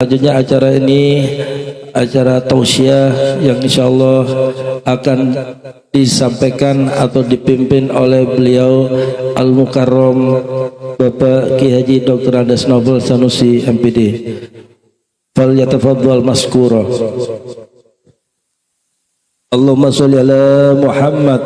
Selanjutnya acara ini acara tausiah yang insyaallah akan disampaikan atau dipimpin oleh beliau Al-Mukarram Bapak Ki Haji Dr. Andes Novel Sanusi MPD. Fal yatafadhal maskura. Allahumma sholli ala Muhammad.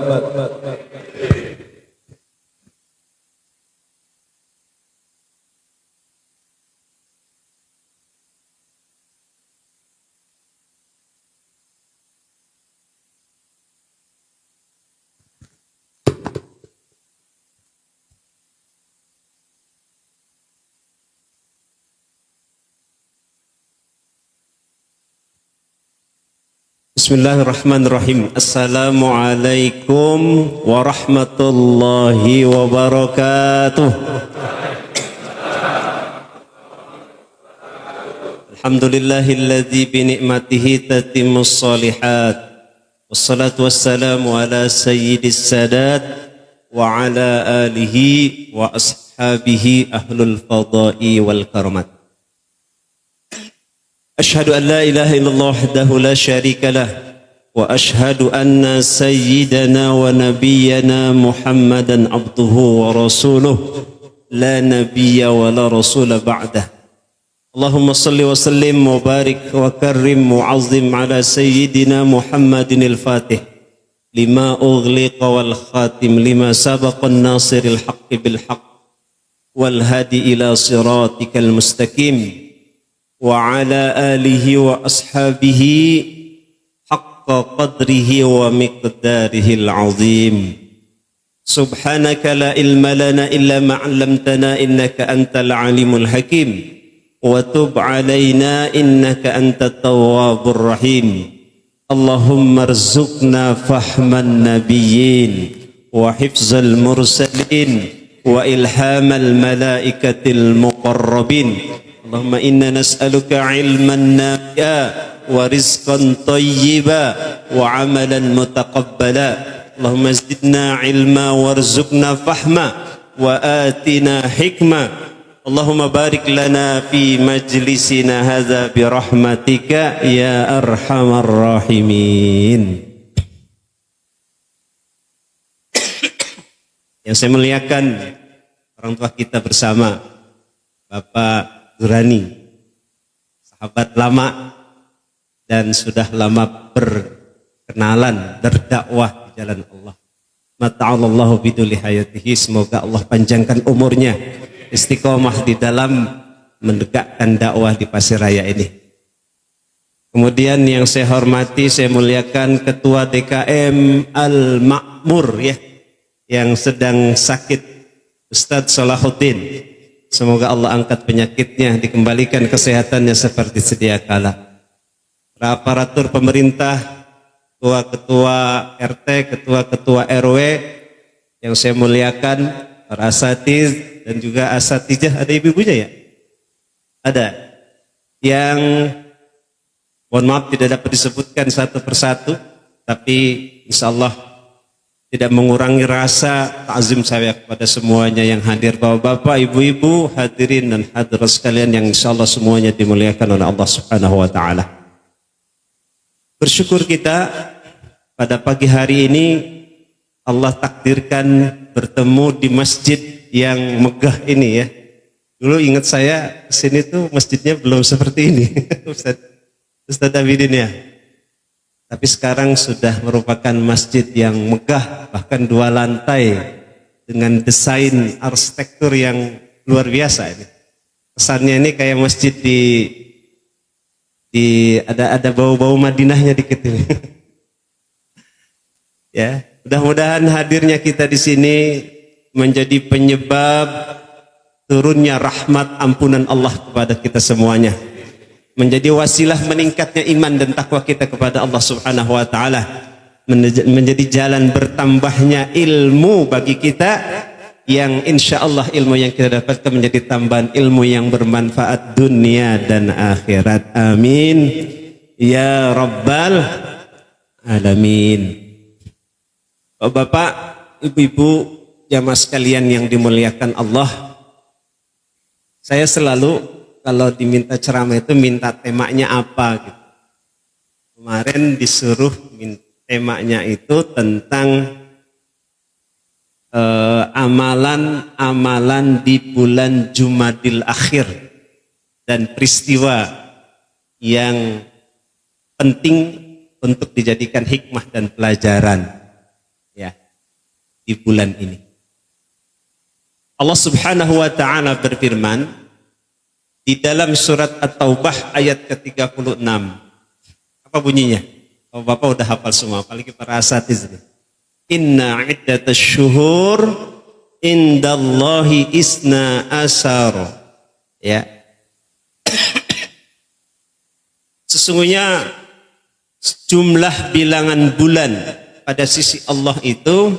Bismillahirrahmanirrahim. Assalamualaikum warahmatullahi wabarakatuh. Alhamdulillahilladzi bi ni'matihi tatimmus shalihat. Wassalatu wassalamu ala sayyidis sadat wa ala alihi wa ashabihi ahlul fadai wal karamat. أشهد أن لا إله إلا الله وحده لا شريك له وأشهد أن سيدنا ونبينا محمدا عبده ورسوله لا نبي ولا رسول بعده اللهم صل وسلم وبارك وكرم وعظم على سيدنا محمد الفاتح لما أغلق والخاتم لما سبق الناصر الحق بالحق والهادي إلى صراطك المستقيم وعلى آله وأصحابه حق قدره ومقداره العظيم سبحانك لا علم لنا إلا ما علمتنا إنك أنت العليم الحكيم وتب علينا إنك أنت التواب الرحيم اللهم ارزقنا فهم النبيين وحفظ المرسلين وإلهام الملائكة المقربين اللهم إنا نسألك علما نافعا ورزقا طيبا وعملا متقبلا اللهم زدنا علما وارزقنا فهما وآتنا حكمة اللهم بارك لنا في مجلسنا هذا برحمتك يا أرحم الراحمين. Yang saya muliakan orang tua kita bersama, Bapak Durani, sahabat lama dan sudah lama berkenalan, berdakwah di jalan Allah. Mata'alallahu biduli hayatihi, semoga Allah panjangkan umurnya, istiqomah di dalam menegakkan dakwah di Pasir Raya ini. Kemudian yang saya hormati, saya muliakan Ketua DKM Al-Makmur ya, yang sedang sakit, Ustadz Salahuddin. Semoga Allah angkat penyakitnya, dikembalikan kesehatannya seperti sedia kala. Para aparatur pemerintah, ketua-ketua RT, ketua-ketua RW yang saya muliakan, para asatiz dan juga asatijah, ada ibu-ibunya ya? Ada. Yang mohon maaf tidak dapat disebutkan satu persatu, tapi insya Allah tidak mengurangi rasa takzim saya kepada semuanya yang hadir, bapak-bapak, ibu-ibu, hadirin dan hadirat sekalian yang insyaallah semuanya dimuliakan oleh Allah Subhanahu wa taala. Bersyukur kita pada pagi hari ini Allah takdirkan bertemu di masjid yang megah ini ya. Dulu ingat saya kesini tuh masjidnya belum seperti ini. Ustaz Abidin ya. Tapi sekarang sudah merupakan masjid yang megah, bahkan 2 lantai dengan desain arsitektur yang luar biasa ini. Kesannya ini kayak masjid ada bau-bau Madinahnya dikit ini. Ya, mudah-mudahan hadirnya kita di sini menjadi penyebab turunnya rahmat ampunan Allah kepada kita semuanya. Menjadi wasilah meningkatnya iman dan takwa kita kepada Allah Subhanahu wa taala, menjadi jalan bertambahnya ilmu bagi kita, yang insya Allah ilmu yang kita dapatkan menjadi tambahan ilmu yang bermanfaat dunia dan akhirat. Amin ya rabbal alamin. Bapak, ibu-ibu, jamaah sekalian yang dimuliakan Allah, saya selalu kalau diminta ceramah itu minta temanya apa gitu. Kemarin disuruh temanya itu tentang amalan-amalan di bulan Jumadil Akhir dan peristiwa yang penting untuk dijadikan hikmah dan pelajaran ya di bulan ini. Allah Subhanahu wa taala berfirman di dalam surat At-Taubah ayat ke-36. Apa bunyinya? Oh, Bapak udah hafal semua, apalagi para asatiz ini. Inna iddatasy syuhur indallahi isna asar. Ya. Sesungguhnya jumlah bilangan bulan pada sisi Allah itu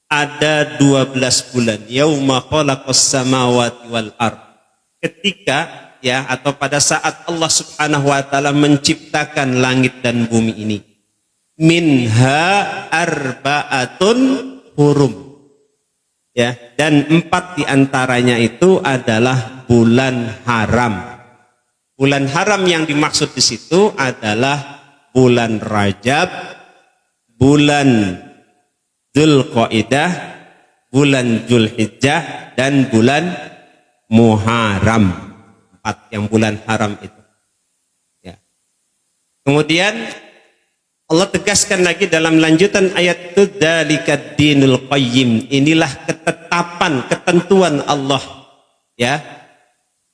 ada 12 bulan. Yauma khalaqas samawati wal ard. Ketika ya atau pada saat Allah Subhanahu wa taala menciptakan langit dan bumi ini. Minha arba'atun hurum. Ya, dan 4 diantaranya itu adalah bulan haram. Bulan haram yang dimaksud di situ adalah bulan Rajab, bulan Dzulqa'dah, bulan Dzulhijjah, dan bulan Muharram. 4 yang bulan haram itu. Ya. Kemudian Allah tegaskan lagi dalam lanjutan ayat itu, Dzalikad dinul qayyim. Inilah ketetapan, ketentuan Allah ya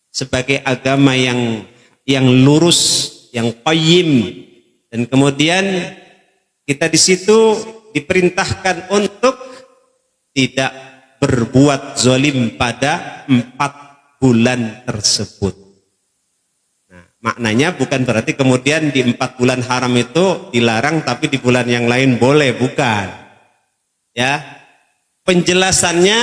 sebagai agama yang lurus, yang qayyim. Dan kemudian kita di situ diperintahkan untuk tidak berbuat zalim pada 4 bulan tersebut. Nah, maknanya bukan berarti kemudian di 4 bulan haram itu dilarang tapi di bulan yang lain boleh, bukan. Ya. Penjelasannya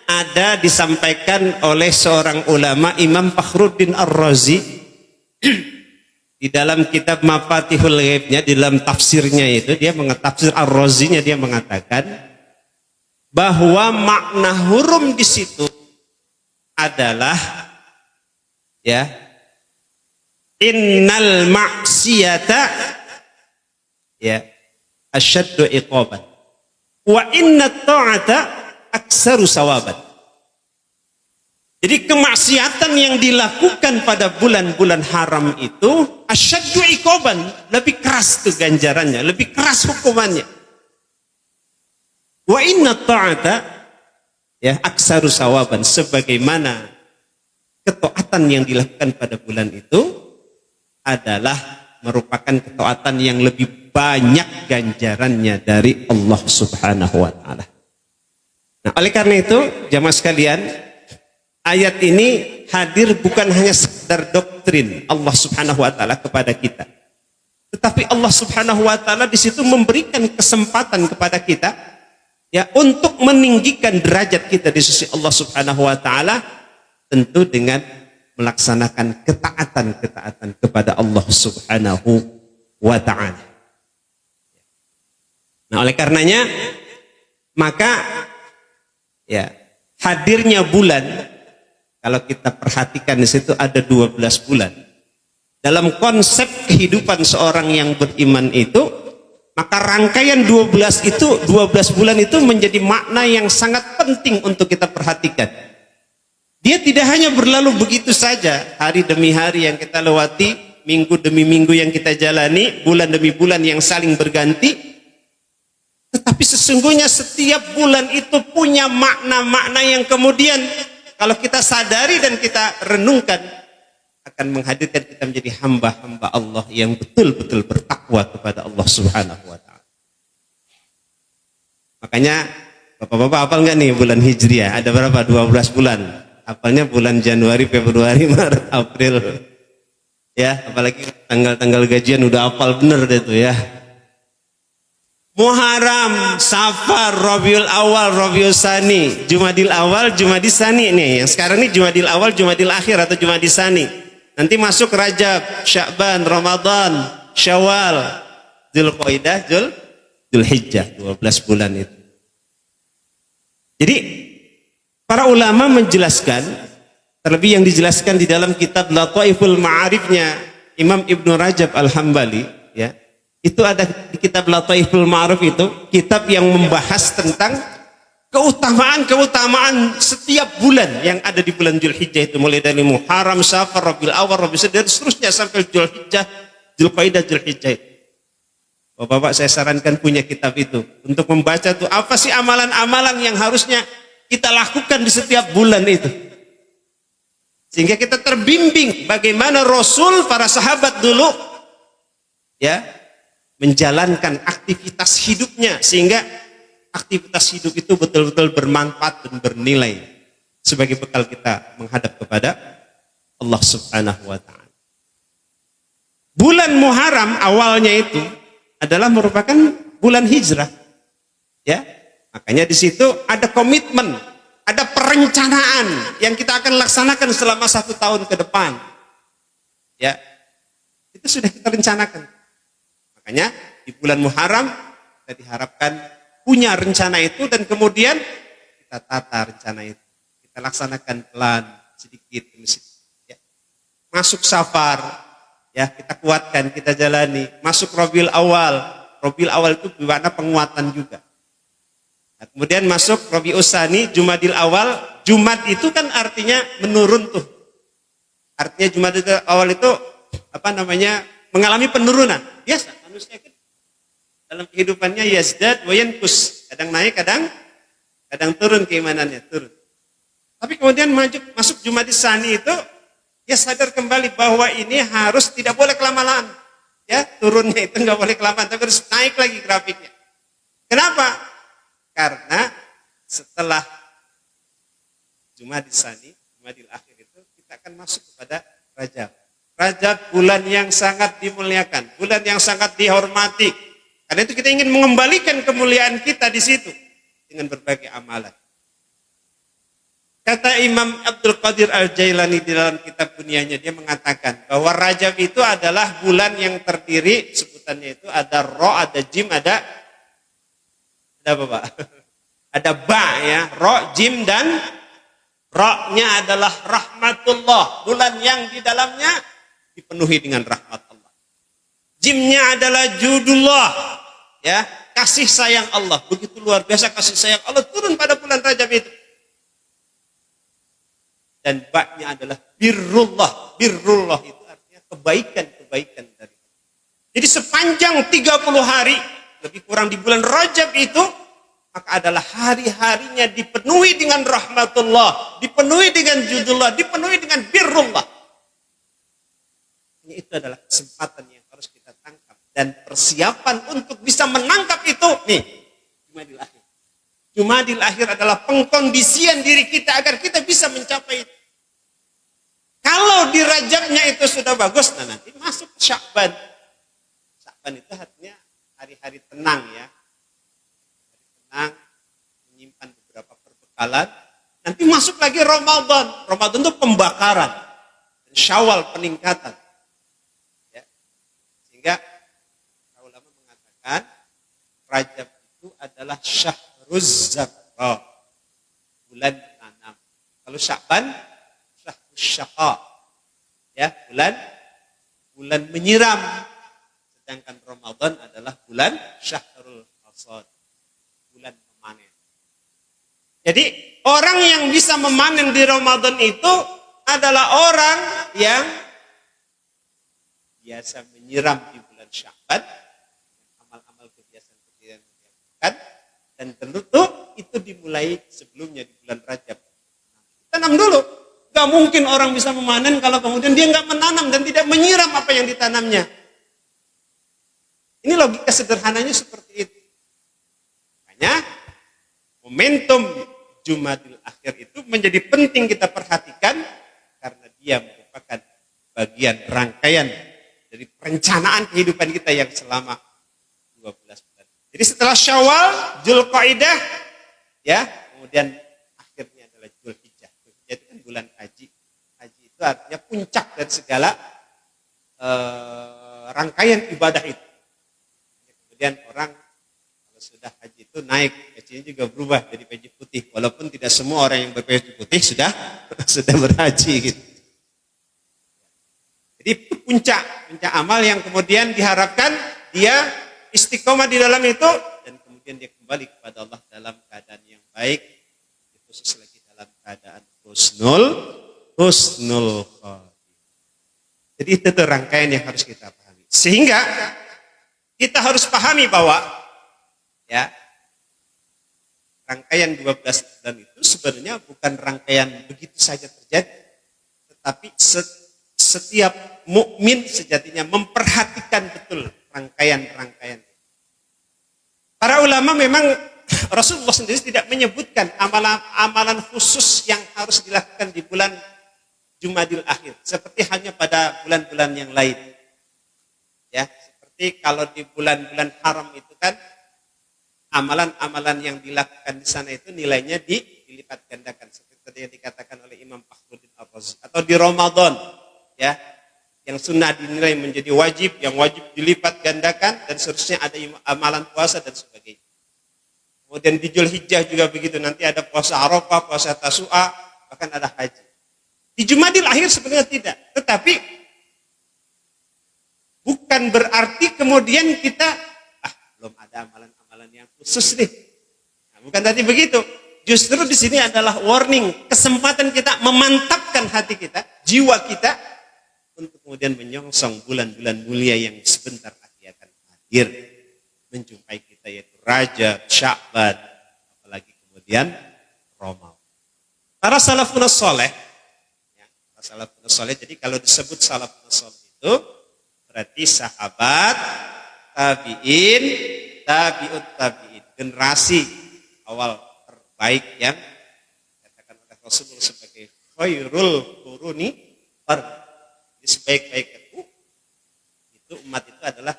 ada disampaikan oleh seorang ulama, Imam Fakhruddin Ar-Razi di dalam kitab Mafatihul Ghaibnya, di dalam tafsirnya itu dia tafsir Ar-Razinya dia mengatakan bahwa makna hurum di situ adalah ya innal maksiyata ya asyaddu iqaban wa inna ta'ata aksaru sawaban. Jadi kemaksiatan yang dilakukan pada bulan-bulan haram itu asyaddu iqaban, lebih keras tuh ganjarannya, lebih keras hukumannya. Wa inna ta'ata ya aksaru sawaban, sebagaimana ketaatan yang dilakukan pada bulan itu adalah merupakan ketaatan yang lebih banyak ganjarannya dari Allah Subhanahu wa taala. Nah, oleh karena itu, jamaah sekalian, ayat ini hadir bukan hanya sekedar doktrin Allah Subhanahu wa taala kepada kita. Tetapi Allah Subhanahu wa taala di situ memberikan kesempatan kepada kita ya untuk meninggikan derajat kita di sisi Allah Subhanahu wa taala, tentu dengan melaksanakan ketaatan-ketaatan kepada Allah Subhanahu wa taala. Nah, oleh karenanya maka ya hadirnya bulan, kalau kita perhatikan di situ ada 12 bulan. Dalam konsep kehidupan seorang yang beriman itu, maka rangkaian 12 bulan itu menjadi makna yang sangat penting untuk kita perhatikan. Dia tidak hanya berlalu begitu saja, hari demi hari yang kita lewati, minggu demi minggu yang kita jalani, bulan demi bulan yang saling berganti. Tetapi sesungguhnya setiap bulan itu punya makna-makna yang kemudian kalau kita sadari dan kita renungkan akan menghadirkan kita menjadi hamba-hamba Allah yang betul-betul bertakwa kepada Allah Subhanahu wa taala. Makanya Bapak-bapak hafal nggak nih bulan Hijriah? Ada berapa? 12 bulan. Hafalnya bulan Januari, Februari, Maret, April. Ya, apalagi tanggal-tanggal gajian udah hafal bener deh tuh ya. Muharram, Safar, Rabiul Awal, Rabiul Tsani, Jumadil Awal, Jumadil Tsani nih. Yang sekarang ini Jumadil Awal, Jumadil Akhir atau Jumadil Tsani. Nanti masuk Rajab, Sya'ban, Ramadan, Syawal, Dzulqa'dah, Dzulhijjah, 12 bulan itu. Jadi para ulama menjelaskan Terlebih yang dijelaskan di dalam kitab Lataiful Ma'arifnya Imam Ibnu Rajab Al-Hambali, ya. Itu ada di kitab Lataiful Ma'arif itu, kitab yang membahas tentang keutamaan setiap bulan yang ada di bulan Dzulhijjah itu, mulai dari Muharram, Safar, Rabiul Awwal, Rabiul Tsani dan seterusnya sampai Dzulhijjah, Dzulqa'dah, Dzulhijjah. Bapak-bapak, saya sarankan punya kitab itu untuk membaca tuh apa sih amalan-amalan yang harusnya kita lakukan di setiap bulan itu. Sehingga kita terbimbing bagaimana Rasul, para sahabat dulu, ya, menjalankan aktivitas hidupnya sehingga aktivitas hidup itu betul-betul bermanfaat dan bernilai sebagai bekal kita menghadap kepada Allah Subhanahu wa taala. Bulan Muharram awalnya itu adalah merupakan bulan hijrah. Ya. Makanya di situ ada komitmen, ada perencanaan yang kita akan laksanakan selama 1 tahun ke depan. Ya. Itu sudah kita rencanakan. Makanya di bulan Muharram kita diharapkan punya rencana itu dan kemudian kita tata rencana itu. Kita laksanakan pelan, sedikit demi sedikit. Ya. Masuk Safar, ya kita kuatkan, kita jalani. Masuk Rabiul Awal. Rabiul Awal itu bermakna penguatan juga. Nah, kemudian masuk Rabiul Tsani, Jumadil Awal. Jumat itu kan artinya menurun tuh. Artinya Jumadil Awal itu mengalami penurunan. Biasa manusia kan dalam kehidupannya yazdad wa yanqus, kadang naik, kadang turun keimanannya, turun. Tapi kemudian masuk Jumadil Tsani itu dia sadar kembali bahwa ini harus tidak boleh kelamaan. Ya, turunnya itu nggak boleh kelamaan, tapi harus naik lagi grafiknya. Kenapa? Karena setelah Jumadil Tsani, Jumadil Akhir itu kita akan masuk kepada Rajab. Rajab bulan yang sangat dimuliakan, bulan yang sangat dihormati. Karena itu kita ingin mengembalikan kemuliaan kita di situ dengan berbagai amalan. Kata Imam Abdul Qadir Al-Jailani di dalam kitab Bunyahnya, dia mengatakan bahwa Rajab itu adalah bulan yang terdiri, sebutannya itu ada Ra, ada Jim, ada apa Pak? Ada Ba, ya, Ra, Jim dan Ra-nya adalah rahmatullah, bulan yang di dalamnya dipenuhi dengan rahmat Allah. Jimnya adalah judullah, ya, kasih sayang Allah. Begitu luar biasa kasih sayang Allah turun pada bulan Rajab itu. Dan Ba-nya adalah birrullah. Birrullah itu artinya kebaikan-kebaikan dari Allah. Jadi sepanjang 30 hari lebih kurang di bulan Rajab itu, maka adalah hari-harinya dipenuhi dengan rahmatullah, dipenuhi dengan judullah, dipenuhi dengan birrullah. Ini itu adalah kesempatan yang harus kita tangkap. Dan persiapan untuk bisa menangkap itu, nih, Jumadil Akhir. Jumadil Akhir adalah pengkondisian diri kita agar kita bisa mencapai itu. Kalau di Rajabnya itu sudah bagus, nah nanti masuk Sya'ban. Sya'ban itu artinya hari-hari tenang, ya. Hari tenang, menyimpan beberapa perbekalan. Nanti masuk lagi Ramadan. Ramadan itu pembakaran. Dan Syawal peningkatan. Ya. Sehingga ulama mengatakan Rajab itu adalah Syahruz Zarqa, bulan tanam. Kalau Sya'ban, Syahruz Syaqa, ya, bulan menyiram. Sedangkan Ramadan adalah bulan Syahrul Hasad, bulan memanen. Jadi orang yang bisa memanen di Ramadan itu adalah orang yang biasa menyiram di bulan Sya'ban, amal-amal kebiasaan-kebiasaan dilakukan, dan tentu itu dimulai sebelumnya di bulan Rajab. Tanam dulu. Gak mungkin orang bisa memanen kalau kemudian dia gak menanam dan tidak menyiram apa yang ditanamnya. Ini logika sederhananya seperti itu. Makanya momentum Jumadil Akhir itu menjadi penting kita perhatikan karena dia merupakan bagian rangkaian dari perencanaan kehidupan kita yang selama 12 bulan. Jadi setelah Syawal, Dzulqa'dah, ya, kemudian akhirnya adalah Dzulhijjah. Dzulhijjah itu kan bulan haji. Haji itu artinya puncak dari segala rangkaian ibadah itu. Kemudian orang kalau sesudah haji itu naik, pecinya juga berubah jadi peci putih. Walaupun tidak semua orang yang berpeci putih sudah berhaji gitu. Jadi itu puncak amal yang kemudian diharapkan dia istiqomah di dalam itu dan kemudian dia kembali kepada Allah dalam keadaan yang baik, khusus lagi dalam keadaan husnul khotimah. Jadi itu tuh rangkaian yang harus kita pahami. Sehingga kita harus pahami bahwa ya rangkaian 12 bulan itu sebenarnya bukan rangkaian begitu saja terjadi, tetapi setiap mukmin sejatinya memperhatikan betul rangkaian-rangkaian. Para ulama memang Rasulullah sendiri tidak menyebutkan amalan khusus yang harus dilakukan di bulan Jumadil Akhir seperti hanya pada bulan-bulan yang lain. Ya, seperti kalau di bulan-bulan haram itu kan amalan-amalan yang dilakukan di sana itu nilainya dilipat gandakan seperti tadi yang dikatakan oleh Imam Fakhruddin Ar-Razi. Atau di Ramadan ya, yang sunnah dinilai menjadi wajib, yang wajib dilipat gandakan dan seterusnya ada amalan puasa dan sebagainya. Kemudian di Dzulhijjah juga begitu, nanti ada puasa Arafah, puasa Tasu'a, bahkan ada haji. Di Jumadil Akhir sebenarnya tidak, tetapi bukan berarti kemudian kita belum ada amalan-amalan yang khusus nih. Nah, bukan tadi begitu. Justru di sini adalah warning, kesempatan kita memantapkan hati kita, jiwa kita untuk kemudian menyongsong bulan-bulan mulia yang sebentar lagi akan hadir menjumpai kita, yaitu Rajab, Sya'ban, apalagi kemudian Ramadan. Para salafun saleh, ya, para salafun saleh. Jadi kalau disebut salafun saleh itu berarti sahabat, tabi'in, tabi'ut tabi'in, generasi awal terbaik yang dikatakan oleh Rasulullah sebagai khairul quruni qarni. Sebaik-baik itu umat itu adalah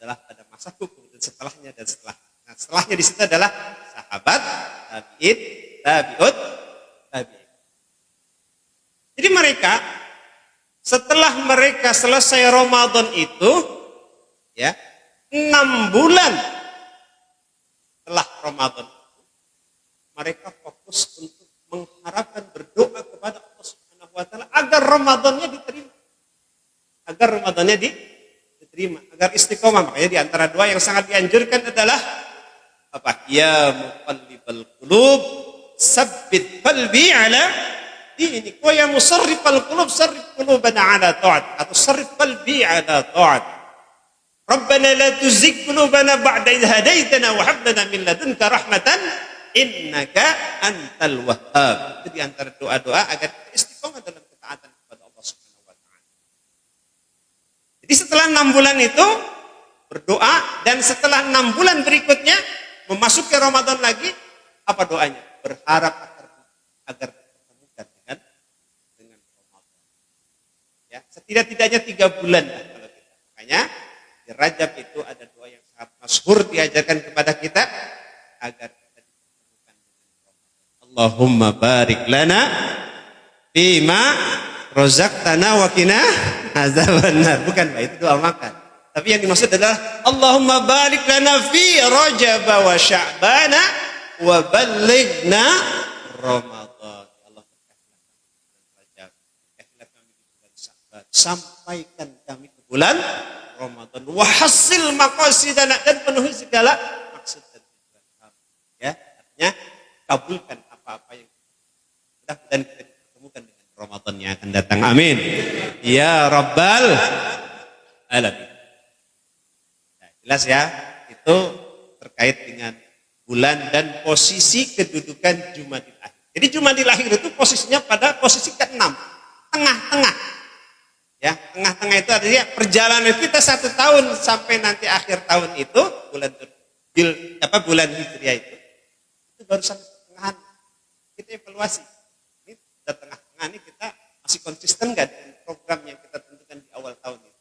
pada masaku, kemudian setelahnya dan setelah. Nah, setelahnya di situ adalah sahabat, tabi'in, tabi'ut tabi'in. Jadi mereka setelah mereka selesai Ramadan itu ya 6 bulan setelah Ramadan itu mereka fokus untuk mengharapkan, berdoa kepada Allah Subhanahu wa taala agar Ramadannya diterima. Agar istiqomah. Makanya di antara doa yang sangat dianjurkan adalah apa? Ya muqallibal qulub, sabbit qalbi ala dinik. Wa ya musarrifal qulub, sarrif qulubana ala ta'at. Atau sarrif qalbi ala ta'at. Rabbana la tuzigh qulubana ba'da idh hadaitana wa hab lana min ladunka rahmatan innaka antal wahhab. Itu di antara doa-doa agar kita istiqomah dalam ketaatan kepada Allah Subhanahu wa taala. Jadi setelah 6 bulan itu berdoa, dan setelah 6 bulan berikutnya memasuki Ramadan lagi, apa doanya? Berharap agar dipertemukan dengan Ramadan. Ya, setidak-tidaknya 3 bulan lah kalau kita. Makanya di Rajab itu ada doa yang sangat masyhur diajarkan kepada kita agar kita dipertemukan dengan Ramadan. Allahumma barik lana fima rozaqtana wa qina azabannar. Bukan, Pak, itu doa makan. Tapi yang dimaksud adalah Allahumma barik lana fi Rajab wa Sya'ban wa ballighna Ramadan. Allah berkatilah Rajab, berkatilah kami di bulan Sya'ban, sampaikan kami ke bulan Ramadan. Wa hasil maqasidana, dan penuhi segala maksud dan tujuan kami. Ya, artinya kabulkan apa-apa yang mudah-mudahan kita dipertemukan dengan Ramadan yang akan datang. Amin. Ya Rabbal Alamin. Nah, jelas ya, itu terkait dengan bulan dan posisi kedudukan Jumadil Akhir. Jadi Jumadil Akhir itu posisinya pada posisi ke-6, tengah-tengah. Ya, tengah-tengah itu artinya perjalanan kita 1 tahun sampai nanti akhir tahun itu bulan Hijriah itu baru sampai pertengahan. Kita evaluasi. Ini sudah tengah-tengah, ini kita masih konsisten nggak dengan program yang kita tentukan di awal tahun ini?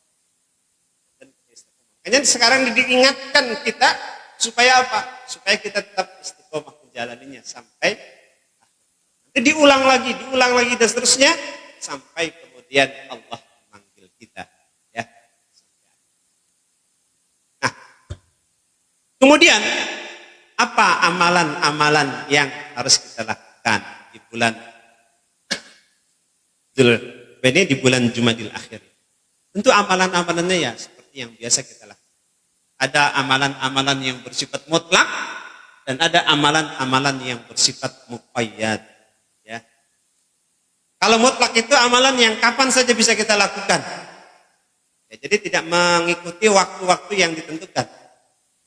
Dan makanya sekarang diingatkan kita supaya apa? Supaya kita tetap istiqomah menjalaninya sampai nanti diulang lagi dan seterusnya sampai kemudian Allah memanggil kita. Ya. Nah, kemudian Apa amalan-amalan yang harus kita lakukan di bulan di bulan Jumadil Akhir? Tentu amalan-amalannya ya seperti yang biasa kita lakukan. Ada amalan-amalan yang bersifat mutlak dan ada amalan-amalan yang bersifat muqayyad. Ya. Kalau mutlak itu amalan yang kapan saja bisa kita lakukan. Ya, jadi tidak mengikuti waktu-waktu yang ditentukan.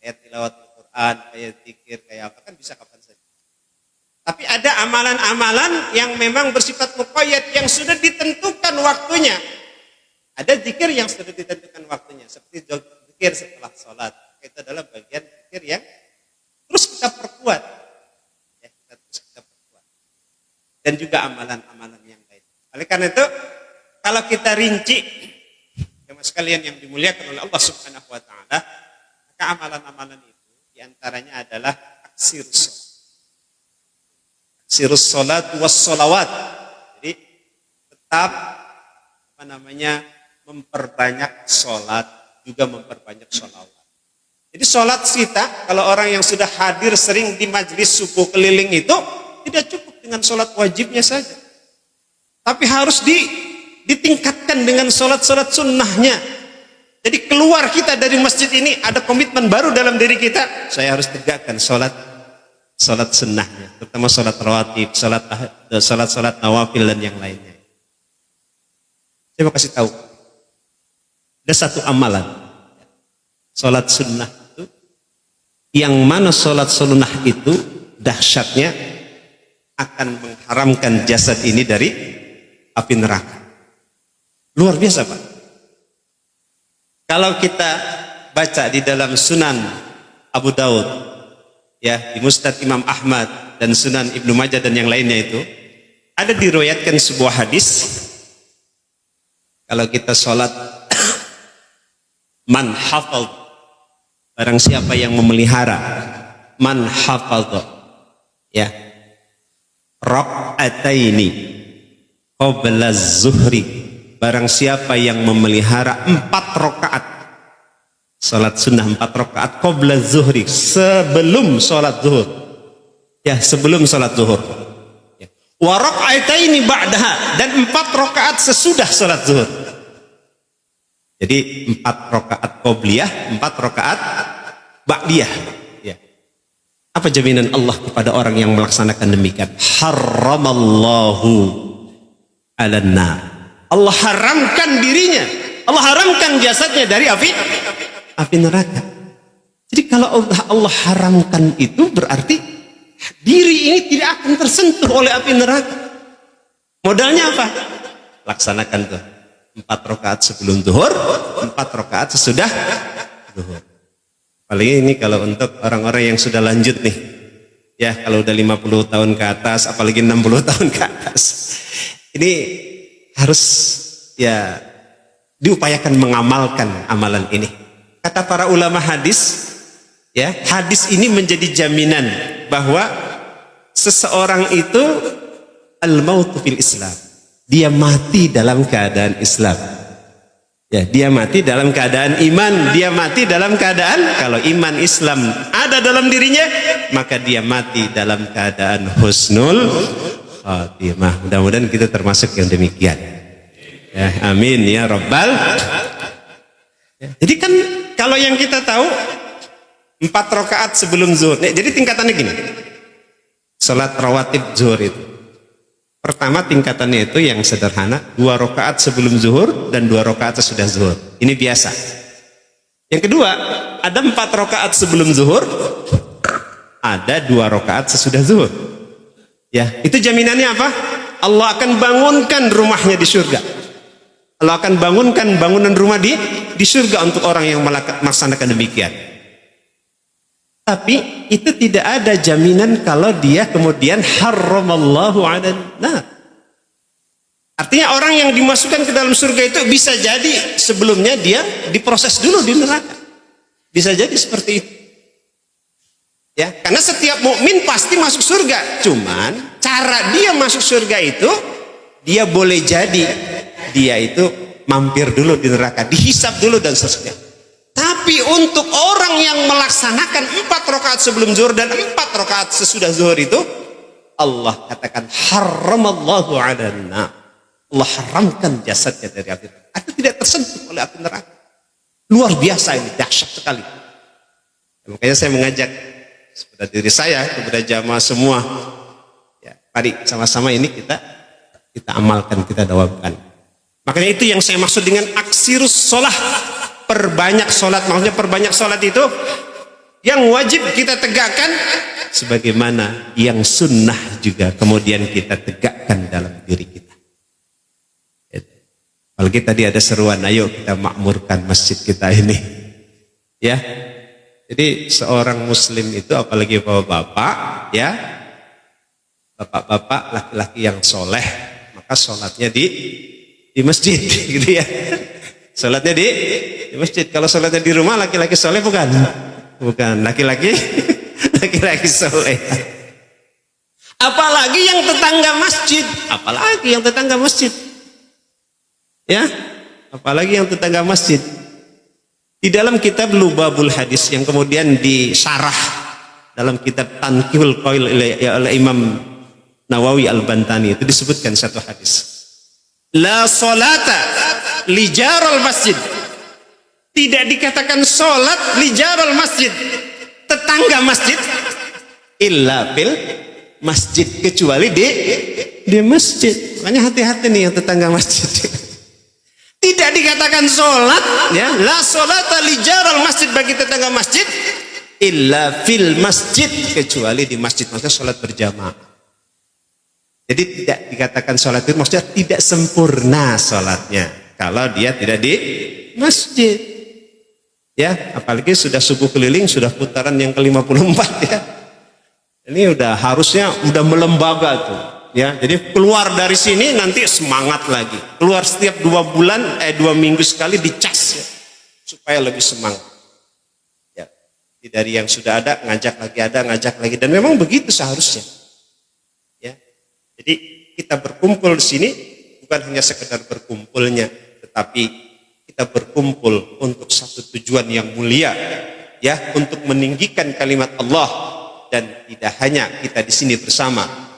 Kayak tilawat Al-Quran, kayak zikir, kayak apa kan bisa kapan saja. Tapi ada amalan-amalan yang memang bersifat muqayyad yang sudah ditentukan waktunya. Ada zikir yang sudah ditentukan waktunya, seperti zikir setelah sholat. Itu adalah bagian zikir yang terus kita perkuat. Ya, kita perkuat. Dan juga amalan-amalan yang lain. Oleh karena itu, kalau kita rinci, jemaah sekalian yang dimuliakan oleh Allah Subhanahu wa taala, maka amalan-amalan itu diantaranya adalah aksirus salat was salawat. Jadi tetap memperbanyak salat, juga memperbanyak salawat. Jadi salat kita, kalau orang yang sudah hadir sering di majelis subuh keliling itu tidak cukup dengan salat wajibnya saja, tapi harus ditingkatkan dengan salat-salat sunnahnya. Jadi keluar kita dari masjid ini ada komitmen baru dalam diri kita. Saya harus tegakkan salat sunnahnya, terutama salat rawatib, salat nawafil dan yang lainnya. Saya mau kasih tahu, ada satu amalan salat sunnah itu, yang mana salat sunnah itu dahsyatnya akan mengharamkan jasad ini dari api neraka. Luar biasa, Pak. Kalau kita baca di dalam Sunan Abu Daud, ya, di Musnad Imam Ahmad dan Sunan Ibnu Majah dan yang lainnya itu, ada diriwayatkan sebuah hadis, kalau kita sholat, man hafal, barang siapa yang memelihara, man hafal, ya, raq'ataini qabla zuhri, barang siapa yang memelihara 4 rakaat salat sunnah, 4 rakaat qabla zuhri, sebelum salat zuhur, ya, sebelum salat zuhur, ya. Wa raq'ataini ba'daha, dan 4 rakaat sesudah salat zuhur. Jadi 4 rakaat qobliyah, 4 rakaat ba'diyah, ya. Apa jaminan Allah kepada orang yang melaksanakan demikian? Haramallahu 'alan nar. Allah haramkan dirinya, Allah haramkan jasadnya dari api neraka. Jadi kalau Allah haramkan itu berarti diri ini tidak akan tersentuh oleh api neraka. Modalnya apa? Laksanakan tuh 4 rakaat sebelum zuhur, 4 rakaat sesudah zuhur. Apalagi ini kalau untuk orang-orang yang sudah lanjut nih, ya, kalau udah 50 tahun ke atas, apalagi 60 tahun ke atas, ini harus ya diupayakan mengamalkan amalan ini. Kata para ulama hadis, ya, hadis ini menjadi jaminan bahwa seseorang itu al-mautu fil Islam, dia mati dalam keadaan Islam. Ya, dia mati dalam keadaan iman, dia mati dalam keadaan, kalau iman Islam ada dalam dirinya, maka dia mati dalam keadaan husnul khatimah. Mudah-mudahan kita termasuk yang demikian. Ya, amin ya rabbal. Jadi kan kalau yang kita tahu 4 rakaat sebelum zuhur. Jadi tingkatannya gini. Salat rawatib zuhur itu. Pertama tingkatannya itu yang sederhana, 2 rakaat sebelum zuhur dan 2 rakaat sesudah zuhur. Ini biasa. Yang kedua, ada 4 rakaat sebelum zuhur, ada 2 rakaat sesudah zuhur. Ya, itu jaminannya apa? Allah akan bangunkan rumahnya di surga. Allah akan bangunkan bangunan rumah di surga untuk orang yang melaksanakan demikian. Tapi itu tidak ada jaminan kalau dia kemudian haramallahu 'alan nar. Artinya orang yang dimasukkan ke dalam surga itu bisa jadi sebelumnya dia diproses dulu di neraka. Bisa jadi seperti itu. Ya, karena setiap mukmin pasti masuk surga. Cuman cara dia masuk surga itu, dia boleh jadi dia itu mampir dulu di neraka, dihisab dulu dan seterusnya. Tapi untuk orang yang melaksanakan 4 rakaat sebelum zuhur dan 4 rakaat sesudah zuhur itu, Allah katakan haramallahu 'alan nar. Allah haramkan jasadnya dari api neraka. Atau tidak tersentuh oleh api neraka. Luar biasa ini, dahsyat sekali. Makanya saya mengajak kepada diri saya, kepada jamaah semua, ya, mari sama-sama ini kita amalkan, kita dawamkan. Makanya itu yang saya maksud dengan aksirus sholah, perbanyak sholat. Maksudnya perbanyak sholat itu yang wajib kita tegakkan, sebagaimana yang sunnah juga kemudian kita tegakkan dalam diri kita. Apalagi tadi ada seruan, ayo kita makmurkan masjid kita ini, ya. Jadi seorang muslim itu, apalagi bapak-bapak, ya, bapak-bapak laki-laki yang soleh, maka sholatnya di masjid, gitu ya. Sholatnya di masjid. Kalau sholatnya di rumah, laki-laki soleh bukan laki-laki soleh. Apalagi yang tetangga masjid, ya, apalagi yang tetangga masjid. Di dalam kitab Lubabul Hadis yang kemudian disyarah dalam kitab Tanqihul Qaul oleh Imam Nawawi Al-Bantani, itu disebutkan satu hadis. La salata li jaral masjid. Tidak dikatakan salat li jaral masjid, tetangga masjid, illa bil masjid, kecuali di masjid. Makanya hati-hati nih yang tetangga masjid. Tidak dikatakan sholat, ya, la sholata li jaral masjid, bagi tetangga masjid, illa fil masjid, kecuali di masjid. Maksudnya sholat berjamaah. Jadi tidak dikatakan sholat itu maksudnya tidak sempurna sholatnya kalau dia tidak di masjid, ya. Apalagi sudah subuh keliling, sudah putaran yang ke-54, ya. Ini harusnya udah melembaga tuh. Ya, jadi keluar dari sini nanti semangat lagi. Keluar setiap 2 minggu sekali dicas, ya, supaya lebih semangat. Ya, dari yang sudah ada ngajak lagi, dan memang begitu seharusnya. Ya, jadi kita berkumpul di sini bukan hanya sekedar berkumpulnya, tetapi kita berkumpul untuk satu tujuan yang mulia, ya, untuk meninggikan kalimat Allah, dan tidak hanya kita di sini bersama,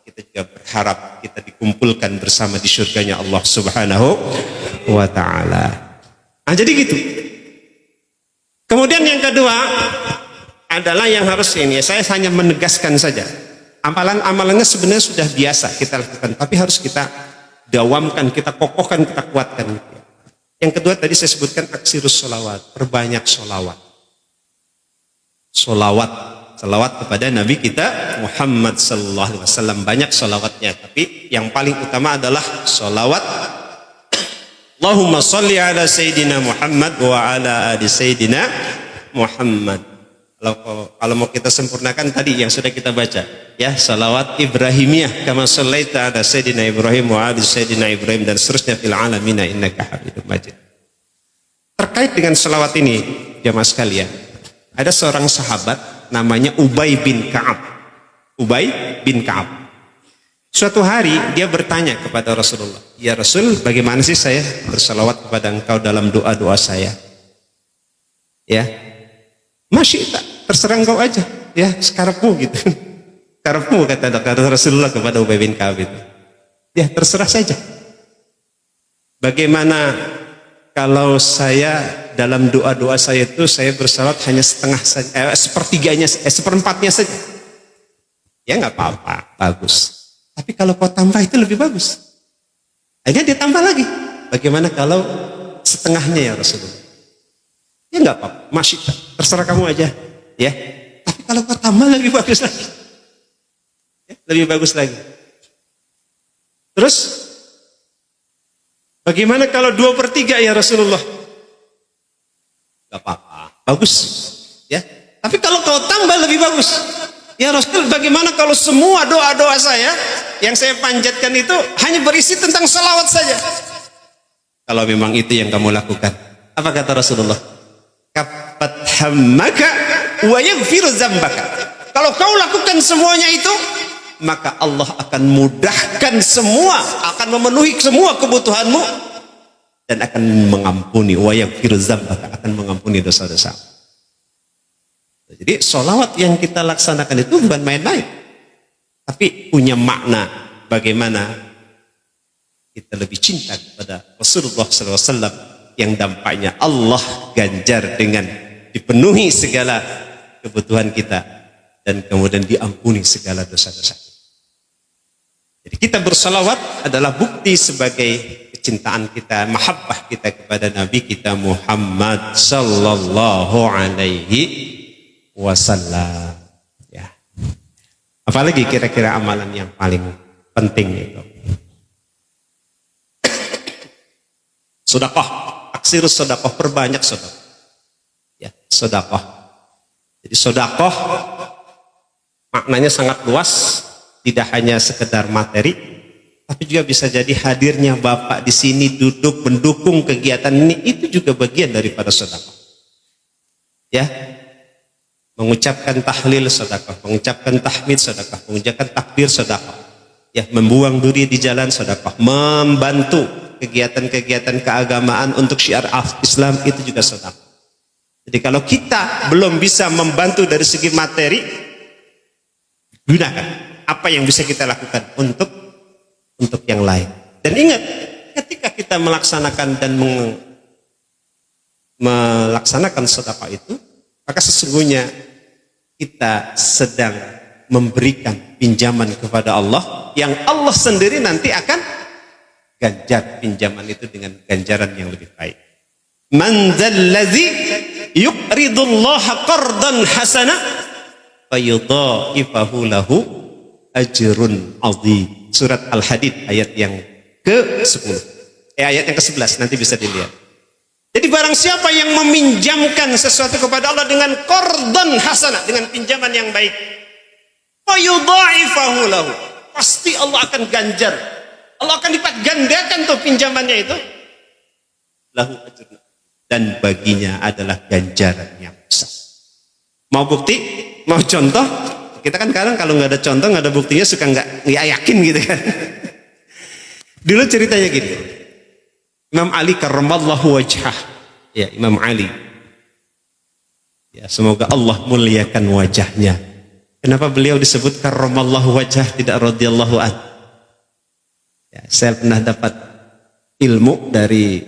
kita juga berharap kita dikumpulkan bersama di surganya Allah Subhanahu wa ta'ala. Nah, jadi gitu. Kemudian yang kedua adalah yang harus ini, saya hanya menegaskan saja. Amalan-amalannya sebenarnya sudah biasa kita lakukan, tapi harus kita dawamkan, kita kokohkan, kita kuatkan. Yang kedua tadi saya sebutkan aksirus sholawat, perbanyak sholawat. Salawat kepada Nabi kita Muhammad sallallahu alaihi wasallam, banyak salawatnya, tapi yang paling utama adalah salawat Allahumma sholli ala sayyidina Muhammad wa ala ali sayyidina Muhammad. Kalau mau kita sempurnakan tadi yang sudah kita baca, ya, salawat Ibrahimiyah kama shallaita ala sayyidina Ibrahim wa ali sayyidina Ibrahim, dan seterusnya fil alamina innaka Hamidum Majid. Terkait dengan salawat ini, jamaah sekalian, ada seorang sahabat namanya Ubay bin Ka'ab. Suatu hari dia bertanya kepada Rasulullah, ya Rasul, bagaimana sih saya bersalawat kepada engkau dalam doa-doa saya? Ya, masya, terserah engkau aja, ya, sekarapmu gitu. Karepmu, kata Rasulullah kepada Ubay bin Ka'ab itu. Ya, terserah saja. Bagaimana kalau saya dalam doa-doa saya itu saya bersalawat hanya setengah saja, seperempatnya saja? Ya nggak apa-apa, bagus. Tapi kalau kau tambah itu lebih bagus. Akhirnya dia tambah lagi. Bagaimana kalau setengahnya ya Rasulullah? Ya nggak apa-apa, masih terserah kamu aja, ya. Tapi kalau kau tambah lebih bagus lagi, ya, lebih bagus lagi. Terus bagaimana kalau 2/3 ya Rasulullah? Gak apa-apa, bagus, ya. Tapi kalau kau tambah lebih bagus, ya Rasul, bagaimana kalau semua doa-doa saya yang saya panjatkan itu hanya berisi tentang salawat saja? Kalau memang itu yang kamu lakukan, apa kata Rasulullah? Kapat hammaka wa yaghfiru dzambaka. Kalau kau lakukan semuanya itu, maka Allah akan mudahkan semua, akan memenuhi semua kebutuhanmu, dan akan mengampuni wa yaghfiru dzambaka, akan mengampuni dosa-dosa. Jadi sholawat yang kita laksanakan itu bukan main-main, tapi punya makna bagaimana kita lebih cinta kepada Rasulullah SAW yang dampaknya Allah ganjar dengan dipenuhi segala kebutuhan kita dan kemudian diampuni segala dosa-dosa. Jadi kita bersalawat adalah bukti sebagai kecintaan kita, mahabbah kita kepada Nabi kita Muhammad sallallahu alaihi wasallam. Ya. Apalagi kira-kira amalan yang paling penting itu? Sedekah, aksir sedekah, perbanyak sedekah. Ya, sedekah. Jadi sedekah maknanya sangat luas, tidak hanya sekedar materi, tapi juga bisa jadi hadirnya Bapak di sini duduk mendukung kegiatan ini, itu juga bagian daripada sedekah. Ya. Mengucapkan tahlil sedekah, mengucapkan tahmid sedekah, mengucapkan takbir sedekah. Ya, membuang duri di jalan sedekah, membantu kegiatan-kegiatan keagamaan untuk syiar Islam itu juga sedekah. Jadi kalau kita belum bisa membantu dari segi materi, gunakan apa yang bisa kita lakukan untuk yang lain. Dan ingat, ketika kita melaksanakan dan melaksanakan sedekah itu, maka sesungguhnya kita sedang memberikan pinjaman kepada Allah yang Allah sendiri nanti akan ganjar pinjaman itu dengan ganjaran yang lebih baik. Man dzalladzi yuqridullaha qardan hasana fayudha'ifahu lahu ajrun 'adzim. Surat Al-Hadid ayat yang ke-10. Ayat yang ke-11 nanti bisa dilihat. Jadi barang siapa yang meminjamkan sesuatu kepada Allah dengan qardan hasanah, dengan pinjaman yang baik, fayudha'ifahu lahu, pasti Allah akan ganjar. Allah akan lipat gandakan tuh pinjamannya itu. Lahu ajrun, dan baginya adalah ganjaran yang besar. Mau bukti? Mau contoh? Kita kan kadang kalau nggak ada contoh, nggak ada buktinya suka nggak yakin gitu kan. Dulu ceritanya gini. Imam Ali karramallahu wajhah. Ya, Imam Ali. Ya, semoga Allah muliakan wajahnya. Kenapa beliau disebut karramallahu wajhah, tidak radhiyallahu an? Ya, saya pernah dapat ilmu dari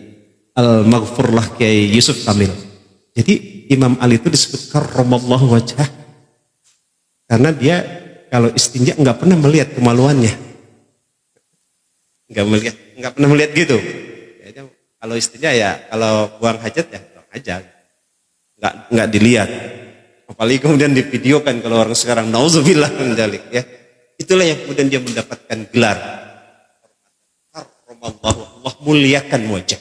Al-Maghfurlah Kiai Yusuf Kamil. Jadi Imam Ali itu disebut karramallahu wajhah karena dia kalau istinja nggak pernah melihat kemaluannya. Nggak pernah melihat gitu. Kalau istinja ya, kalau buang hajat ya buang hajat, nggak dilihat. Apalagi kemudian divideokan kalau orang sekarang nauzubillah min dzalik ya. Itulah yang kemudian dia mendapatkan gelar. Allah muliakan wajah.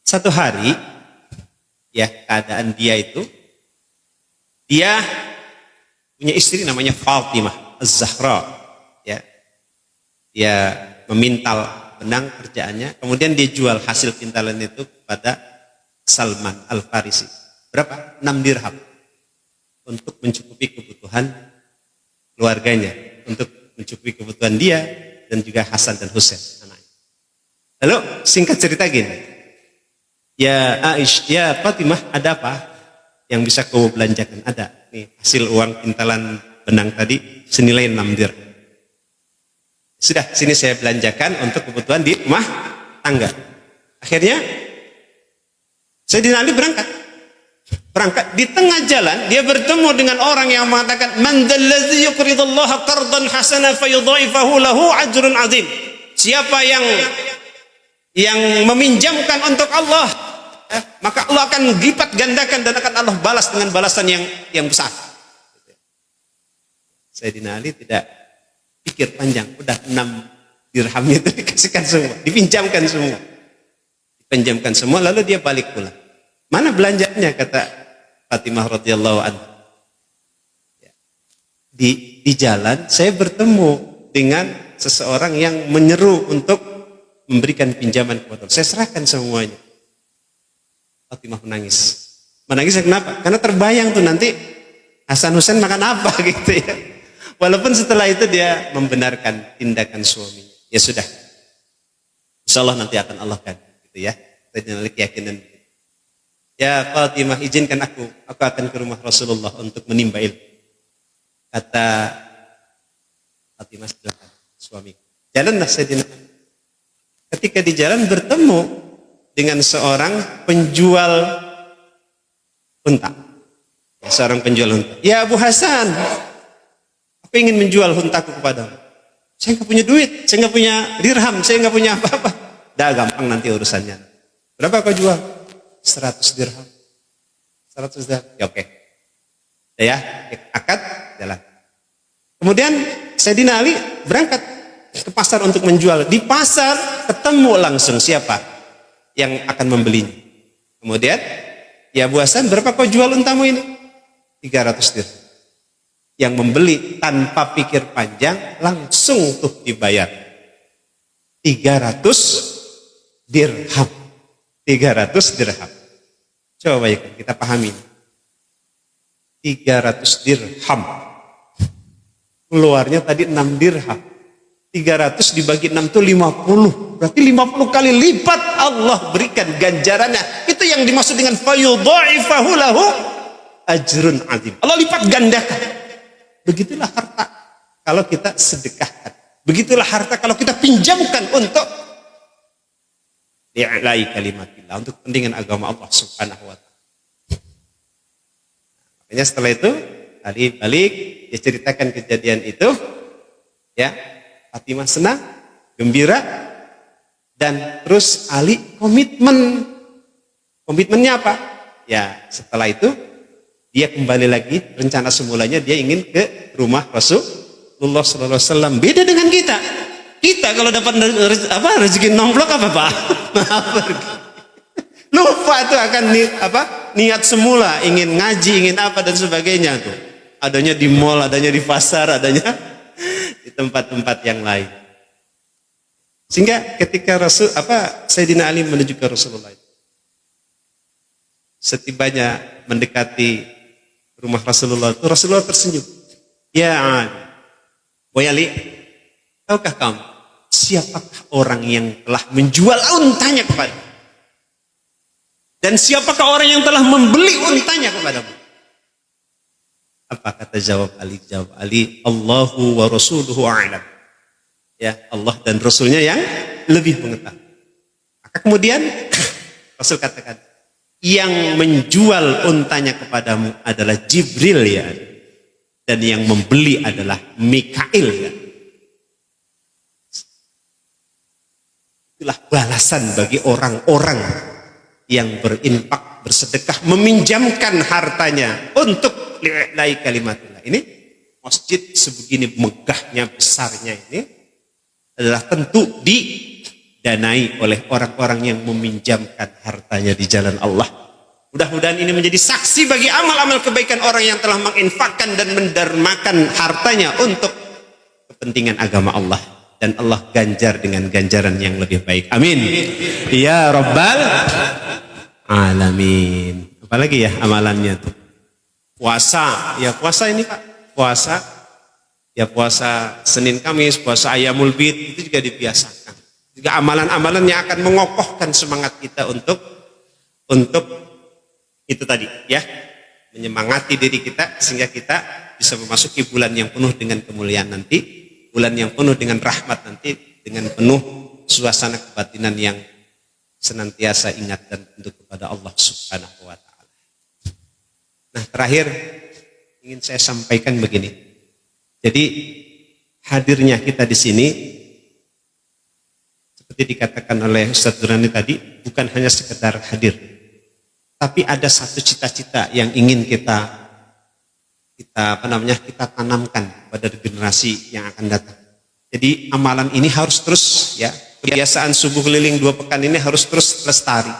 Satu hari ya, keadaan dia itu, dia punya istri namanya Fatimah Az-Zahra ya. Dia memintal benang kerjaannya, kemudian dia jual hasil pintalan itu kepada Salman Al-Farisi. Berapa? 6 dirham untuk mencukupi kebutuhan keluarganya, untuk mencukupi kebutuhan dia dan juga Hasan dan Husain anaknya. Lalu singkat cerita gini, ya Aisyah, ya Fatimah, ada apa yang bisa kau belanjakan? Ada nih hasil uang pintalan benang tadi senilai 6 dirham. Sudah, sini saya belanjakan untuk kebutuhan di rumah tangga. Akhirnya Sayyidina Ali berangkat. Di tengah jalan dia bertemu dengan orang yang mengatakan, man dzalladzi yuqridullaha qardan hasanan fayudha'ifahu lahu ajrun 'adzim. Siapa yang meminjamkan untuk Allah, maka Allah akan lipat gandakan dan akan Allah balas dengan balasan yang besar. Sayyidina Ali tidak pikir panjang, udah 6 dirham itu dikasihkan semua, dipinjamkan semua. Dipinjamkan semua, lalu dia balik pulang. Mana belanjanya, kata Fatimah radhiyallahu anha. Di jalan saya bertemu dengan seseorang yang menyeru untuk memberikan pinjaman kepada saya. Saya serahkan semuanya. Fatimah menangis. Menangisnya kenapa? Karena terbayang tuh nanti Hasan Husain makan apa gitu ya. Walaupun setelah itu dia membenarkan tindakan suaminya. Ya sudah. Insyaallah nanti akan Allah kan gitu ya. Saya keyakinan. ya Fatimah, izinkan aku akan ke rumah Rasulullah untuk menimba ilmu. Kata Fatimah, silakan suami. Jalanlah Sayyidina. Ketika di jalan bertemu dengan seorang penjual unta. Seorang penjual unta. Ya Abu Hasan, aku ingin menjual untaku kepadamu. Saya nggak punya duit, saya nggak punya dirham, saya nggak punya apa-apa. Dah gampang nanti urusannya. Berapa kau jual? 100 dirham. 100 dirham. Ya oke. Ya, akad jalan. Kemudian Sayyidina Ali berangkat ke pasar untuk menjual. Di pasar ketemu langsung siapa yang akan membelinya. Kemudian, ya Abu Hasan, berapa kau jual untamu ini? 300 dirham. Yang membeli tanpa pikir panjang langsung tuh dibayar. 300 dirham. 300 dirham. Coba bayangkan, kita pahami. 300 dirham. Keluarnya tadi 6 dirham. 300 dibagi 6 itu 50. Berarti 50 kali lipat Allah berikan ganjarannya. Itu yang dimaksud dengan fayudha'ifahu lahu ajrun azim. Allah lipat gandakan. Begitulah harta kalau kita sedekahkan. Begitulah harta kalau kita pinjamkan untuk li'la'i kalimatillah, untuk kepentingan agama Allah Subhanahu wa ta'ala. Makanya setelah itu Ali balik, dia ceritakan kejadian itu, ya, Fatimah senang, gembira, dan terus Ali komitmen. Komitmennya apa? Ya, setelah itu dia kembali lagi, rencana semulanya dia ingin ke rumah Rasulullah SAW. Beda dengan kita. Kita kalau dapat rezeki nomplok apa Pak? Lupa tuh akan niat semula, ingin ngaji, ingin apa dan sebagainya tuh. Adanya di mall, adanya di pasar, adanya di tempat-tempat yang lain. Sehingga ketika Sayyidina Ali menuju ke Rasulullah, setibanya mendekati rumah Rasulullah itu, Rasulullah tersenyum. Ya Ali, wahai Ali, tahukah kamu siapakah orang yang telah menjual untanya kepadamu? Dan siapakah orang yang telah membeli untanya kepadamu? Apa kata jawab Ali? Jawab Ali, Allahu wa rasuluhu a'lam. Ya, Allah dan Rasulnya yang lebih mengetahui. Maka kemudian Rasul katakan, yang menjual untanya kepadamu adalah Jibril ya, dan yang membeli adalah Mikail ya. Itulah balasan bagi orang-orang yang berinfak, bersedekah, meminjamkan hartanya untuk li'la'i kalimatillah. Ini masjid sebegini megahnya, besarnya ini adalah tentu didanai oleh orang-orang yang meminjamkan hartanya di jalan Allah. Mudah-mudahan ini menjadi saksi bagi amal-amal kebaikan orang yang telah menginfakkan dan mendermakan hartanya untuk kepentingan agama Allah. Dan Allah ganjar dengan ganjaran yang lebih baik. Amin. Ya Rabbal Alamin. Apalagi ya amalannya tuh? Puasa. Ya puasa ini Pak. Puasa. Ya puasa Senin Kamis, puasa Ayyamul Bid, itu juga dibiasakan. Juga amalan-amalan yang akan mengokohkan semangat kita untuk itu tadi ya, menyemangati diri kita sehingga kita bisa memasuki bulan yang penuh dengan kemuliaan nanti, bulan yang penuh dengan rahmat nanti, dengan penuh suasana kebatinan yang senantiasa ingat dan tunduk kepada Allah Subhanahu wa ta'ala. Nah, terakhir ingin saya sampaikan begini. Jadi hadirnya kita di sini seperti dikatakan oleh Ustaz Durani tadi, bukan hanya sekedar hadir, tapi ada satu cita-cita yang ingin kita tanamkan pada generasi yang akan datang. Jadi amalan ini harus terus ya, kebiasaan subuh keliling 2 pekan ini harus terus lestari,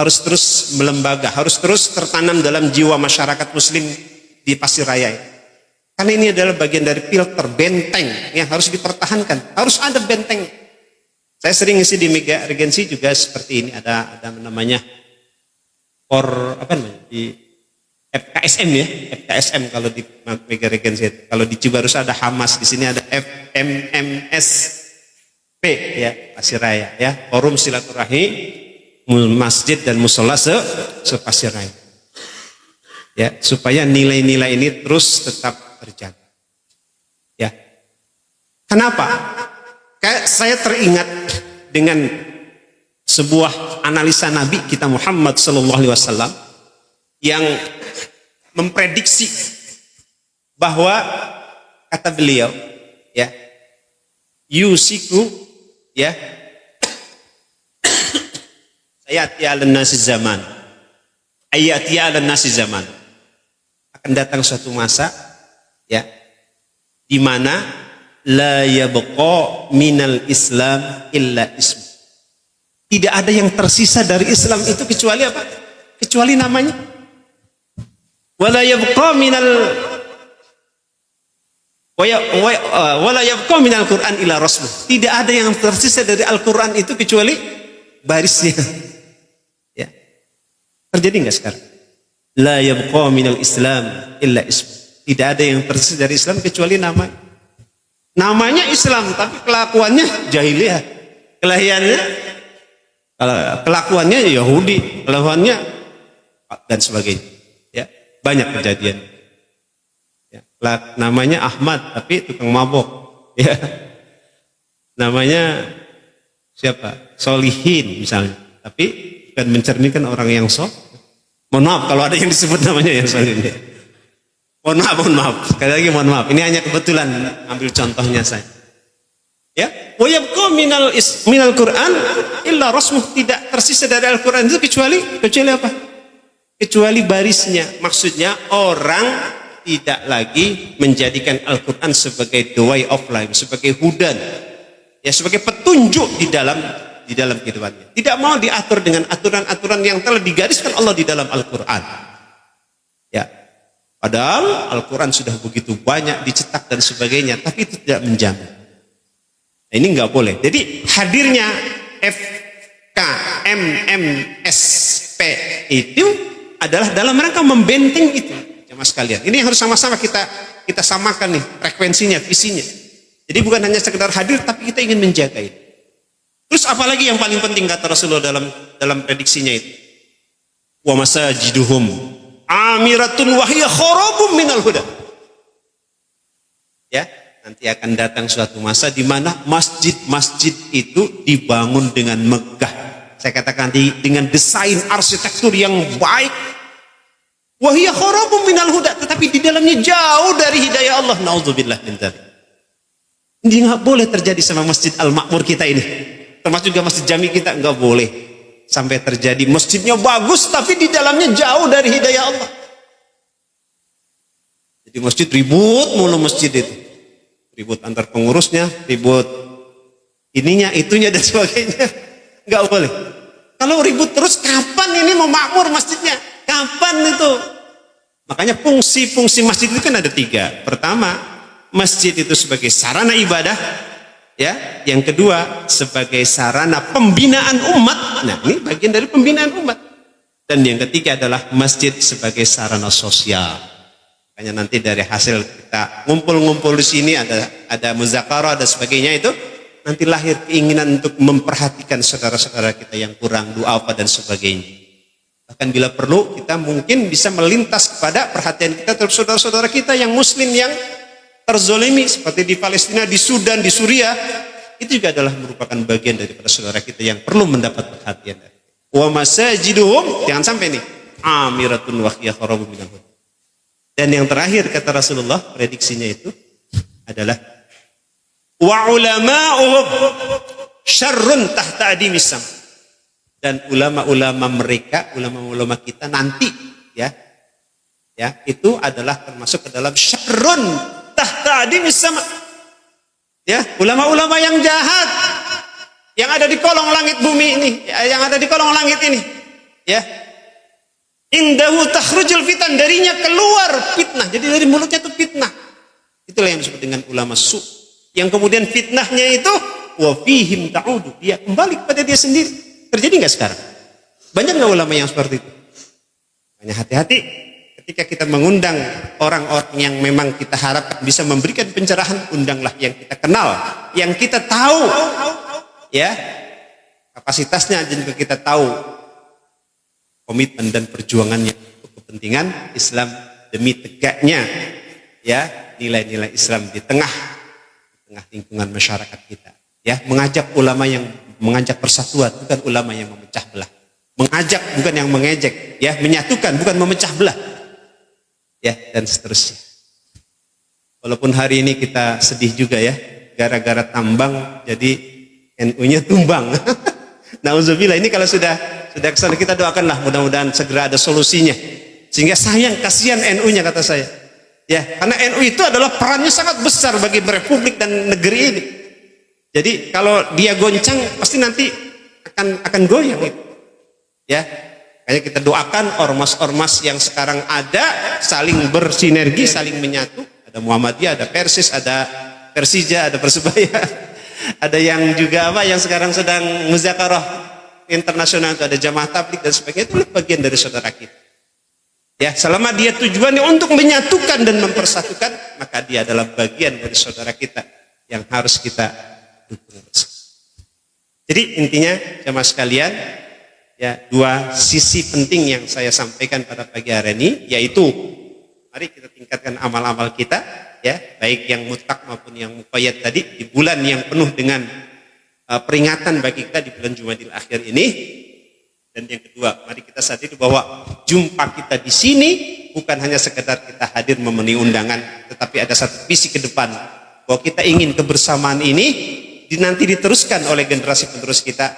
harus terus melembaga, harus terus tertanam dalam jiwa masyarakat muslim di Pasir Raya. Karena ini adalah bagian dari filter benteng yang harus dipertahankan, harus ada benteng. Saya sering ngisi di Mega Regency juga seperti ini, ada namanya di FKSM ya, FKSM kalau di Mega Regency. Kalau di Cibarus ada Hamas, di sini ada FMMSP ya, Pasir Raya ya, Forum Silaturahmi masjid dan musola sepasir raya. Ya, supaya nilai-nilai ini terus tetap terjaga. Ya. Kenapa? Kayak saya teringat dengan sebuah analisa Nabi kita Muhammad sallallahu alaihi wasallam yang memprediksi bahwa kata beliau, ya, yusiku, ya, ayati 'alan nasi zaman. Ayati 'alan nasi zaman. Akan datang suatu masa, ya, di mana la yabqa minal Islam illa ismu. Tidak ada yang tersisa dari Islam itu kecuali apa? Kecuali namanya. Wala yabqa minal Quran illa rasmuh. Tidak ada yang tersisa dari Al-Quran itu kecuali barisnya. Ya. Terjadi enggak sekarang? La yabqa minal Islam illa ismu. Tidak ada yang tersisa dari Islam kecuali namanya. Namanya Islam tapi kelakuannya jahiliyah. Kelakuannya Yahudi, kelakuannya dan sebagainya. Ya, banyak kejadian. Ya, namanya Ahmad tapi tukang mabok. Ya. Namanya siapa? Solihin misalnya. Tapi bukan mencerminkan orang yang Mohon maaf kalau ada yang disebut namanya yang solihin. Mohon maaf. Sekali lagi mohon maaf. Ini hanya kebetulan ambil contohnya saya. Ya, wa yabqa minal Quran illa rasmuh. Tidak tersisa dari Al-Quran itu kecuali apa? Kecuali barisnya. Maksudnya orang tidak lagi menjadikan Al-Quran sebagai the way of life, sebagai hudan, ya, sebagai petunjuk di dalam kehidupannya. Tidak mau diatur dengan aturan-aturan yang telah digariskan Allah di dalam Al-Quran. Ya, padahal Al-Quran sudah begitu banyak dicetak dan sebagainya, tapi itu tidak menjamin. Nah, ini nggak boleh. Jadi hadirnya FKMMSP itu adalah dalam rangka membenteng itu, jemaah sekalian. Ini yang harus sama-sama kita samakan nih frekuensinya, visinya. Jadi bukan hanya sekedar hadir, tapi kita ingin menjaga itu. Terus apalagi yang paling penting kata Rasulullah dalam prediksinya itu? Wa masajiduhum amiratun wa hiya kharabun minal huda. Ya, nanti akan datang suatu masa di mana masjid-masjid itu dibangun dengan megah. Saya katakan dengan desain arsitektur yang baik. Wa hiya kharabun minal huda, tetapi di dalamnya jauh dari hidayah Allah. Nauzubillah min dzalik. Ini enggak boleh terjadi sama Masjid Al-Makmur kita ini. Termasuk juga masjid jami kita, enggak boleh sampai terjadi masjidnya bagus tapi di dalamnya jauh dari hidayah Allah. Jadi masjid ribut mulu masjid itu. Ribut antar pengurusnya, ribut ininya, itunya dan sebagainya. Enggak boleh. Kalau ribut terus kapan ini mau makmur masjidnya? Kapan itu? Makanya fungsi-fungsi masjid itu kan ada 3. Pertama, masjid itu sebagai sarana ibadah. Ya, yang kedua sebagai sarana pembinaan umat. Nah, ini bagian dari pembinaan umat. Dan yang ketiga adalah masjid sebagai sarana sosial. Makanya nanti dari hasil kita ngumpul-ngumpul di sini ada muzakarah, ada sebagainya itu, nanti lahir keinginan untuk memperhatikan saudara-saudara kita yang kurang, doa apa dan sebagainya. Bahkan bila perlu kita mungkin bisa melintas kepada perhatian kita terhadap saudara-saudara kita yang muslim yang terzolimi seperti di Palestina, di Sudan, di Suriah. Itu juga adalah merupakan bagian daripada saudara kita yang perlu mendapat perhatian. Wa masajiduhum, jangan sampai nih, amiratun wa hiya kharabun minal huda. Dan yang terakhir kata Rasulullah, prediksinya itu adalah wa ulama'uhum syarrun tahta adimis sam. Dan ulama-ulama mereka, ulama-ulama kita nanti ya itu adalah termasuk ke dalam syarrun tahta adimis sama. Ya, ulama-ulama yang jahat yang ada di kolong langit bumi ini, yang ada di kolong langit ini, ya. Indahu takhrujul fitan, darinya keluar fitnah. Jadi dari mulutnya itu fitnah. Itulah yang disebut dengan ulama su. Yang kemudian fitnahnya itu wa fihim ta'udu, dia kembali kepada dia sendiri. Terjadi enggak sekarang? Banyak enggak ulama yang seperti itu? Hanya hati-hati ketika kita mengundang orang-orang yang memang kita harapkan bisa memberikan pencerahan, undanglah yang kita kenal, yang kita tahu. Ya. kapasitasnya dan juga kita tahu komitmen dan perjuangannya untuk kepentingan Islam demi tegaknya ya nilai-nilai Islam di tengah lingkungan masyarakat kita. Ya, mengajak ulama yang mengajak persatuan, bukan ulama yang memecah belah. Mengajak bukan yang mengejek, ya, menyatukan bukan memecah belah. Ya, dan seterusnya. Walaupun hari ini kita sedih juga ya, gara-gara tambang jadi NU-nya tumbang. Nauzubillah, ini kalau sudah kesana kita doakanlah mudah-mudahan segera ada solusinya. Sehingga sayang, kasihan NU-nya kata saya. Ya, karena NU itu adalah perannya sangat besar bagi republik dan negeri ini. Jadi kalau dia goncang pasti nanti akan goyang itu. Ya, kayak kita doakan ormas-ormas yang sekarang ada saling bersinergi, saling menyatu. Ada Muhammadiyah, ada Persis, ada Persija, ada Persebaya. Ada yang juga yang sekarang sedang muzakarah internasional, itu ada Jamaah Tabligh dan sebagainya, itu bagian dari saudara kita. Ya, selama dia tujuannya untuk menyatukan dan mempersatukan, maka dia adalah bagian dari saudara kita yang harus kita dukung. Jadi intinya jamaah sekalian, ya, dua sisi penting yang saya sampaikan pada pagi hari ini, yaitu mari kita tingkatkan amal-amal kita, ya, baik yang mutlak maupun yang muqayyad tadi di bulan yang penuh dengan peringatan bagi kita di bulan Jumadil Akhir ini. Dan yang kedua, mari kita sadari bahwa jumpa kita di sini bukan hanya sekedar kita hadir memenuhi undangan, tetapi ada satu visi ke depan bahwa kita ingin kebersamaan ini nanti diteruskan oleh generasi penerus kita,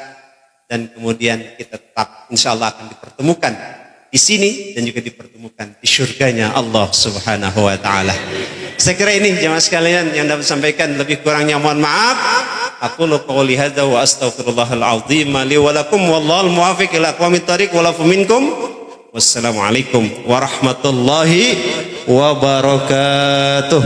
dan kemudian kita tetap insya Allah akan dipertemukan di sini dan juga dipertemukan di surganya Allah Subhanahu wa Ta'ala. Saya kira ini jemaah sekalian yang dapat sampaikan, lebih kurangnya mohon maaf. Aku qouli hadza wa astaghfirullahal azim li wa lakum wallahul muwaffiq ila aqwamit thariq wa lakum minkum. Wassalamualaikum warahmatullahi wabarakatuh.